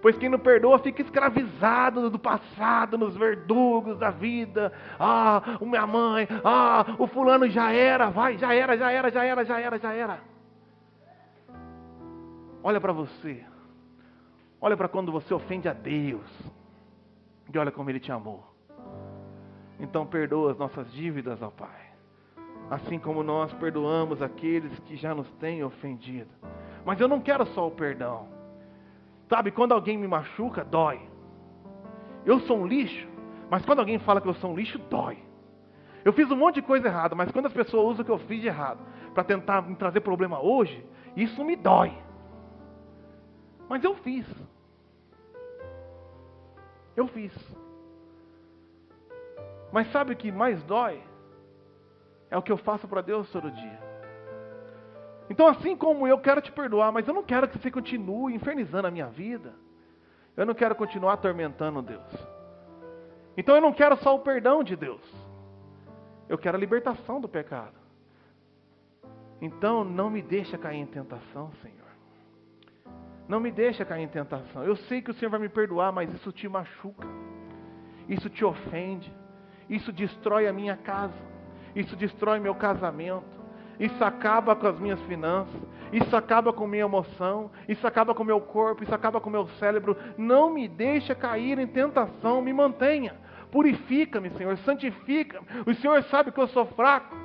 S2: Pois quem não perdoa fica escravizado do passado, nos verdugos da vida. Minha mãe, o fulano já era. Olha para você. Olha para quando você ofende a Deus. E olha como Ele te amou. Então perdoa as nossas dívidas, ó Pai. Assim como nós perdoamos aqueles que já nos têm ofendido. Mas eu não quero só o perdão. Sabe, quando alguém me machuca, dói. Eu sou um lixo, mas quando alguém fala que eu sou um lixo, dói. Eu fiz um monte de coisa errada, mas quando as pessoas usam o que eu fiz de errado para tentar me trazer problema hoje, isso me dói. Mas eu fiz. Mas sabe o que mais dói? É o que eu faço para Deus todo dia. Então assim como eu quero te perdoar, mas eu não quero que você continue infernizando a minha vida. Eu não quero continuar atormentando Deus. Então eu não quero só o perdão de Deus. Eu quero a libertação do pecado. Então não me deixa cair em tentação, Senhor. Não me deixa cair em tentação. Eu sei que o Senhor vai me perdoar, mas isso te machuca. Isso te ofende. Isso destrói a minha casa. Isso destrói meu casamento. Isso acaba com as minhas finanças. Isso acaba com minha emoção. Isso acaba com meu corpo. Isso acaba com meu cérebro. Não me deixa cair em tentação. Me mantenha. Purifica-me, Senhor. Santifica-me. O Senhor sabe que eu sou fraco.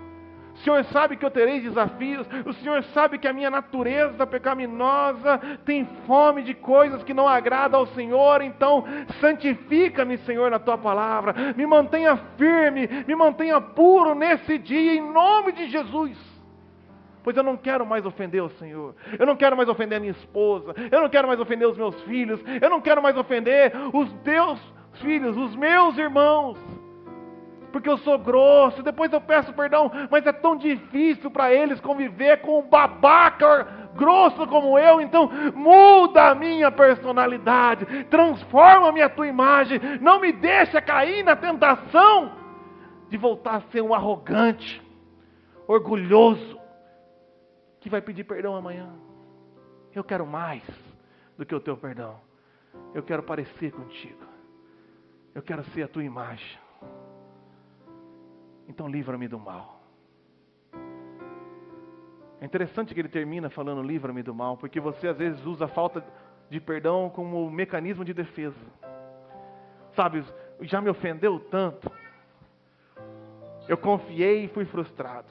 S2: O Senhor sabe que eu terei desafios. O Senhor sabe que a minha natureza pecaminosa tem fome de coisas que não agradam ao Senhor. Então, santifica-me, Senhor, na Tua palavra. Me mantenha firme, me mantenha puro nesse dia, em nome de Jesus. Pois eu não quero mais ofender o Senhor. Eu não quero mais ofender a minha esposa. Eu não quero mais ofender os meus filhos. Eu não quero mais ofender os teus filhos, os meus irmãos. Porque eu sou grosso, depois eu peço perdão, mas é tão difícil para eles conviver com um babaca grosso como eu. Então muda a minha personalidade, transforma-me a tua imagem, não me deixa cair na tentação de voltar a ser um arrogante, orgulhoso, que vai pedir perdão amanhã. Eu quero mais do que o teu perdão. Eu quero parecer contigo. Eu quero ser a tua imagem. Então livra-me do mal. É interessante que ele termina falando livra-me do mal, porque você às vezes usa a falta de perdão como mecanismo de defesa. Sabe, já me ofendeu tanto. Eu confiei e fui frustrado.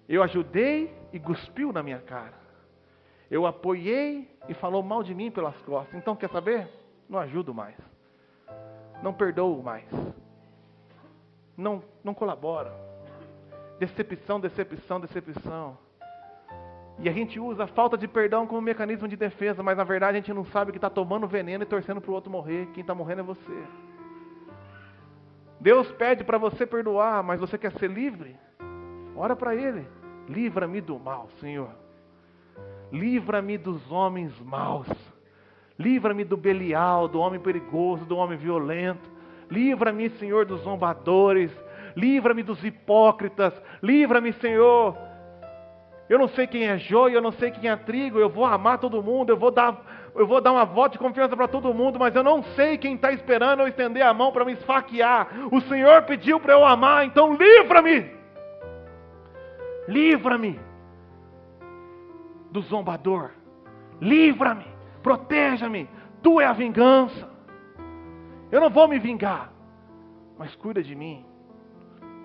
S2: Eu ajudei e cuspiu na minha cara. Eu apoiei e falou mal de mim pelas costas. Então, quer saber? Não ajudo mais. Não perdoo mais. Não colaboro. Decepção, decepção, decepção. E a gente usa a falta de perdão como mecanismo de defesa, mas na verdade a gente não sabe que está tomando veneno e torcendo para o outro morrer. Quem está morrendo é você. Deus pede para você perdoar, mas você quer ser livre? Ora para Ele. Livra-me do mal, Senhor. Livra-me dos homens maus. Livra-me do Belial, do homem perigoso, do homem violento. Livra-me, Senhor, dos zombadores. Livra-me dos hipócritas. Livra-me, Senhor. Eu não sei quem é joio, eu não sei quem é trigo. Eu vou amar todo mundo, eu vou dar uma voto de confiança para todo mundo, mas eu não sei quem está esperando eu estender a mão para me esfaquear. O Senhor pediu para eu amar, então livra-me. Livra-me do zombador. Livra-me, proteja-me. Tu é a vingança. Eu não vou me vingar, mas cuida de mim.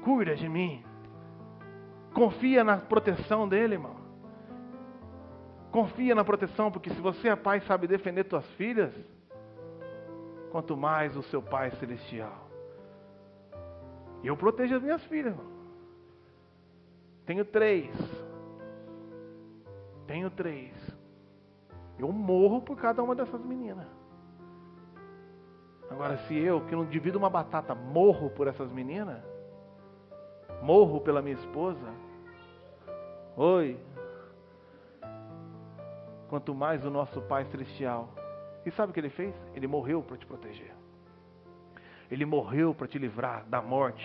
S2: Cuida de mim. Confia na proteção dele, irmão. Confia na proteção, porque se você é pai e sabe defender tuas filhas, quanto mais o seu Pai Celestial. Eu protejo as minhas filhas, irmão. Tenho três. Eu morro por cada uma dessas meninas. Agora, se eu, que não divido uma batata, morro por essas meninas, morro pela minha esposa, oi, quanto mais o nosso Pai Celestial. E sabe o que Ele fez? Ele morreu para te proteger. Ele morreu para te livrar da morte.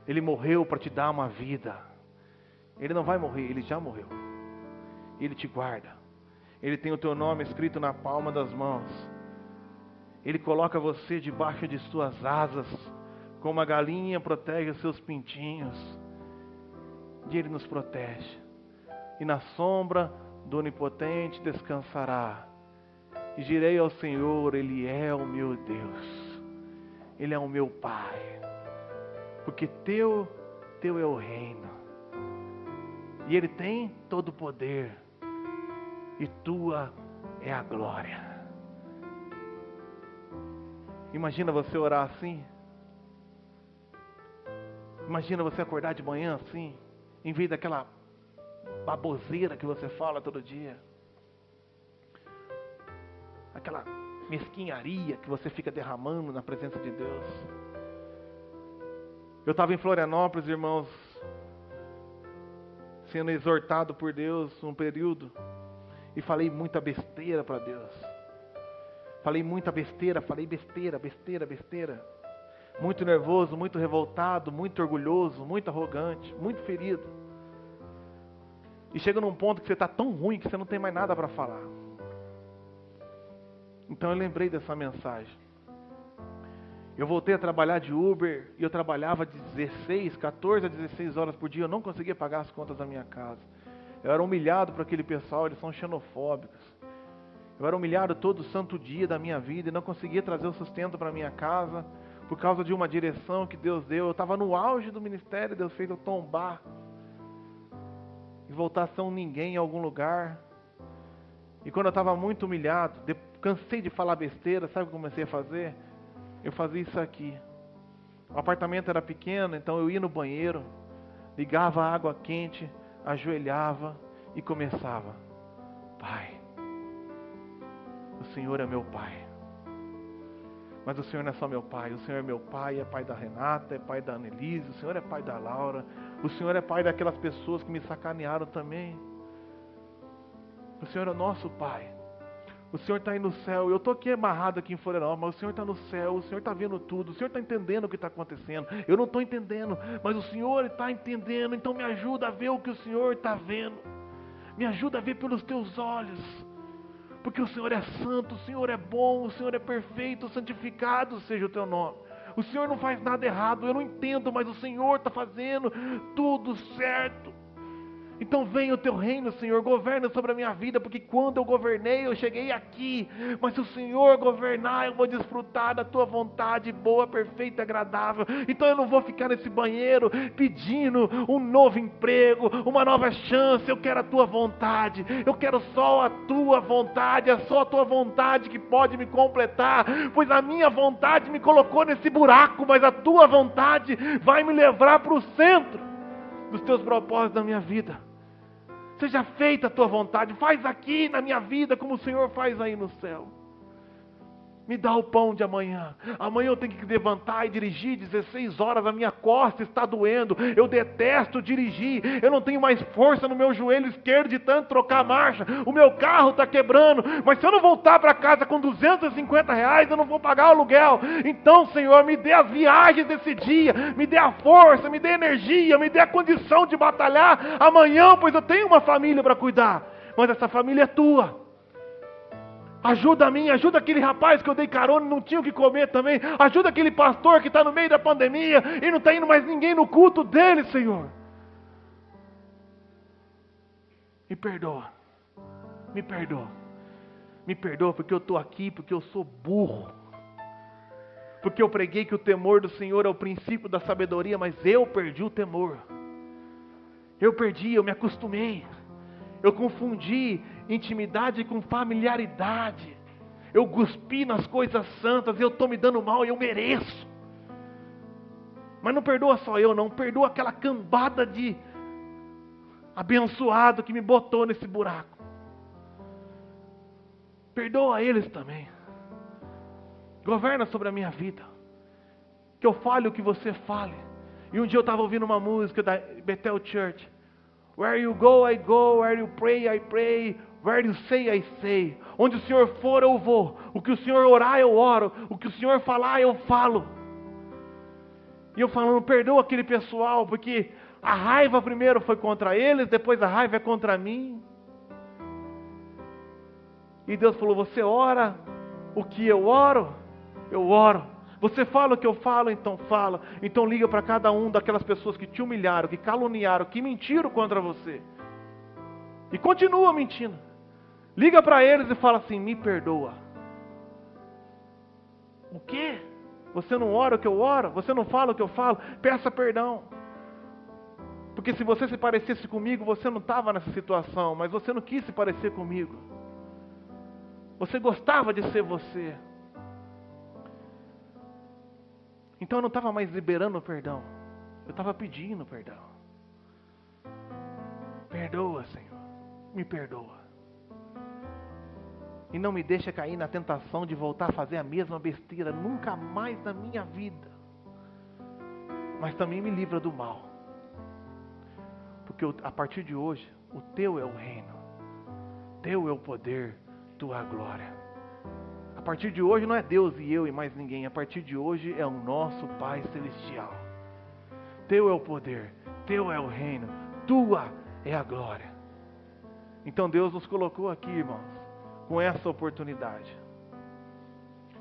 S2: Ele morreu para te dar uma vida. Ele não vai morrer, Ele já morreu. Ele te guarda. Ele tem o teu nome escrito na palma das mãos. Ele coloca você debaixo de suas asas, como a galinha protege os seus pintinhos. E Ele nos protege. E na sombra do Onipotente descansará. E direi ao Senhor, Ele é o meu Deus. Ele é o meu Pai. Porque teu é o reino. E Ele tem todo o poder. E tua é a glória. Imagina você orar assim. Imagina você acordar de manhã assim, em vez daquela baboseira que você fala todo dia. Aquela mesquinharia que você fica derramando na presença de Deus. Eu estava em Florianópolis, irmãos, sendo exortado por Deus um período, e falei muita besteira para Deus. Falei besteira. Muito nervoso, muito revoltado, muito orgulhoso, muito arrogante, muito ferido. E chega num ponto que você está tão ruim que você não tem mais nada para falar. Então eu lembrei dessa mensagem. Eu voltei a trabalhar de Uber e eu trabalhava de 14 a 16 horas por dia. Eu não conseguia pagar as contas da minha casa. Eu era humilhado por aquele pessoal, eles são xenofóbicos. Eu era humilhado todo santo dia da minha vida e não conseguia trazer o sustento para minha casa por causa de uma direção que Deus deu. Eu estava no auge do ministério, Deus fez eu tombar e voltar a ser um ninguém em algum lugar. E quando eu estava muito humilhado, cansei de falar besteira, sabe o que eu comecei a fazer? Eu fazia isso aqui. O apartamento era pequeno, então eu ia no banheiro, ligava a água quente, ajoelhava e começava: Pai, o Senhor é meu Pai. Mas o Senhor não é só meu Pai. O Senhor é meu Pai, é Pai da Renata, é Pai da Annelise. O Senhor é Pai da Laura. O Senhor é Pai daquelas pessoas que me sacanearam também. O Senhor é o nosso Pai. O Senhor está aí no céu. Eu estou aqui amarrado aqui em Florianópolis, mas o Senhor está no céu. O Senhor está vendo tudo. O Senhor está entendendo o que está acontecendo. Eu não estou entendendo, mas o Senhor está entendendo. Então me ajuda a ver o que o Senhor está vendo. Me ajuda a ver pelos teus olhos. Porque o Senhor é santo, o Senhor é bom, o Senhor é perfeito, santificado seja o teu nome. O Senhor não faz nada errado, eu não entendo, mas o Senhor está fazendo tudo certo. Então venha o teu reino, Senhor, governa sobre a minha vida, porque quando eu governei, eu cheguei aqui, mas se o Senhor governar, eu vou desfrutar da tua vontade boa, perfeita e agradável. Então eu não vou ficar nesse banheiro pedindo um novo emprego, uma nova chance. Eu quero a tua vontade, eu quero só a tua vontade, é só a tua vontade que pode me completar, pois a minha vontade me colocou nesse buraco, mas a tua vontade vai me levar para o centro dos teus propósitos da minha vida. Seja feita a tua vontade, faz aqui na minha vida como o Senhor faz aí no céu. Me dá o pão de amanhã. Amanhã eu tenho que levantar e dirigir 16 horas, a minha costa está doendo. Eu detesto dirigir. Eu não tenho mais força no meu joelho esquerdo de tanto trocar a marcha. O meu carro está quebrando. Mas se eu não voltar para casa com R$250, eu não vou pagar o aluguel. Então, Senhor, me dê as viagens desse dia. Me dê a força, me dê energia, me dê a condição de batalhar amanhã, pois eu tenho uma família para cuidar. Mas essa família é tua. Ajuda a mim, ajuda aquele rapaz que eu dei carona e não tinha o que comer também. Ajuda aquele pastor que está no meio da pandemia e não está indo mais ninguém no culto dele, Senhor. Me perdoa, me perdoa. Me perdoa porque eu estou aqui, porque eu sou burro. Porque eu preguei que o temor do Senhor é o princípio da sabedoria, mas eu perdi o temor. Eu perdi, eu me acostumei. Eu confundi intimidade com familiaridade. Eu cuspi nas coisas santas e eu estou me dando mal e eu mereço. Mas não perdoa só eu, não. Perdoa aquela cambada de abençoado que me botou nesse buraco. Perdoa eles também. Governa sobre a minha vida. Que eu fale o que você fale. E um dia eu estava ouvindo uma música da Bethel Church. Where you go, I go. Where you pray, I pray. Where you say, I say. Onde o Senhor for, eu vou. O que o Senhor orar, eu oro. O que o Senhor falar, eu falo. E eu falando, perdoa aquele pessoal, porque a raiva primeiro foi contra eles, depois a raiva é contra mim. E Deus falou, você ora o que eu oro? Eu oro. Você fala o que eu falo, então fala. Então liga para cada um daquelas pessoas que te humilharam, que caluniaram, que mentiram contra você. E continua mentindo. Liga para eles e fala assim, me perdoa. O quê? Você não ora o que eu oro? Você não fala o que eu falo? Peça perdão. Porque se você se parecesse comigo, você não estava nessa situação, mas você não quis se parecer comigo. Você gostava de ser você. Então eu não estava mais liberando o perdão. Eu estava pedindo perdão. Perdoa, Senhor. Me perdoa. E não me deixa cair na tentação de voltar a fazer a mesma besteira. Nunca mais na minha vida. Mas também me livra do mal. Porque a partir de hoje, o Teu é o reino. Teu é o poder, Tua glória. A partir de hoje não é Deus e eu e mais ninguém. A partir de hoje é o nosso Pai Celestial. Teu é o poder, Teu é o reino, Tua é a glória. Então Deus nos colocou aqui, irmãos, com essa oportunidade.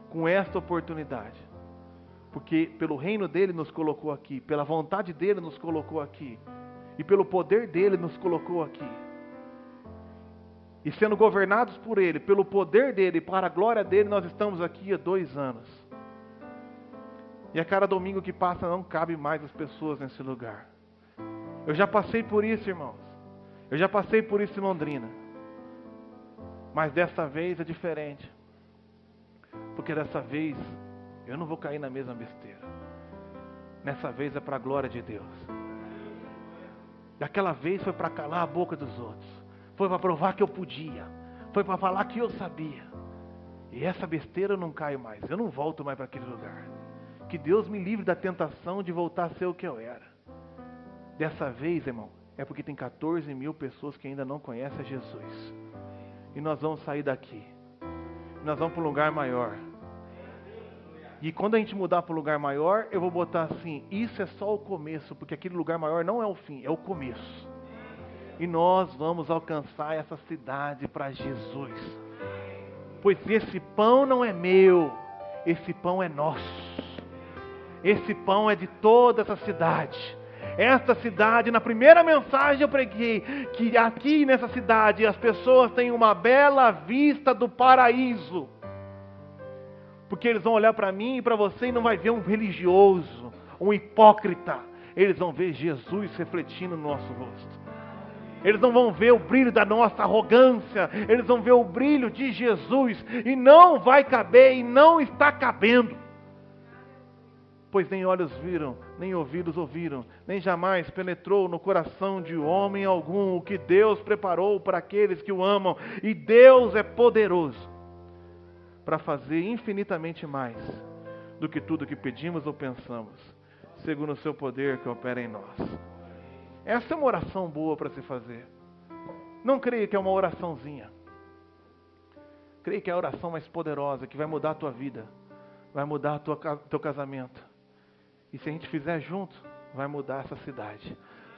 S2: Com esta oportunidade. Porque pelo reino dEle nos colocou aqui, pela vontade dEle nos colocou aqui. E pelo poder dEle nos colocou aqui. E sendo governados por Ele, pelo poder dEle, para a glória dEle, nós estamos aqui há 2 anos. E a cada domingo que passa não cabe mais as pessoas nesse lugar. Eu já passei por isso, irmãos. Eu já passei por isso em Londrina. Mas dessa vez é diferente. Porque dessa vez eu não vou cair na mesma besteira. Nessa vez é para a glória de Deus. E aquela vez foi para calar a boca dos outros. Foi para provar que eu podia. Foi para falar que eu sabia. E essa besteira eu não caio mais. Eu não volto mais para aquele lugar. Que Deus me livre da tentação de voltar a ser o que eu era. Dessa vez, irmão, é porque tem 14 mil pessoas que ainda não conhecem Jesus. E nós vamos sair daqui. Nós vamos para um lugar maior. E quando a gente mudar para um lugar maior, eu vou botar assim, isso é só o começo, porque aquele lugar maior não é o fim, é o começo. E nós vamos alcançar essa cidade para Jesus. Pois esse pão não é meu, esse pão é nosso. Esse pão é de toda essa cidade. Esta cidade, na primeira mensagem eu preguei, que aqui nessa cidade as pessoas têm uma bela vista do paraíso. Porque eles vão olhar para mim e para você e não vai ver um religioso, um hipócrita. Eles vão ver Jesus refletindo no nosso rosto. Eles não vão ver o brilho da nossa arrogância, eles vão ver o brilho de Jesus, e não vai caber, e não está cabendo. Pois nem olhos viram, nem ouvidos ouviram, nem jamais penetrou no coração de homem algum o que Deus preparou para aqueles que o amam, e Deus é poderoso para fazer infinitamente mais do que tudo que pedimos ou pensamos, segundo o seu poder que opera em nós. Essa é uma oração boa para se fazer. Não creia que é uma oraçãozinha. Creia que é a oração mais poderosa, que vai mudar a tua vida, vai mudar teu casamento. E se a gente fizer junto, vai mudar essa cidade.